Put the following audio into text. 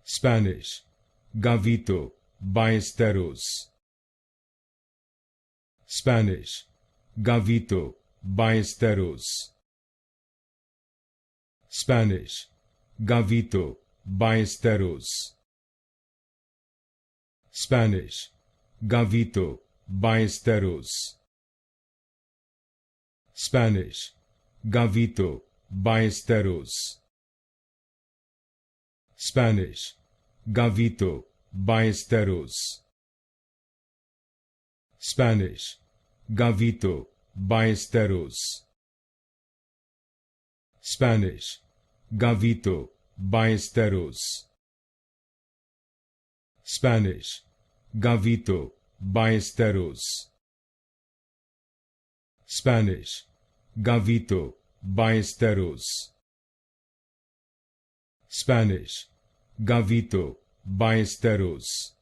Spanish, Gabito Ballesteros. Spanish, Gabito Ballesteros. Spanish, Gabito Ballesteros. Spanish, Gabito Ballesteros. Spanish, Gabito Ballesteros. Spanish, Gabito Ballesteros. Spanish, Gabito Ballesteros. Spanish, Gabito Ballesteros. Spanish, Gabito Ballesteros. Spanish, Gabito Ballesteros. Spanish, Gabito Ballesteros.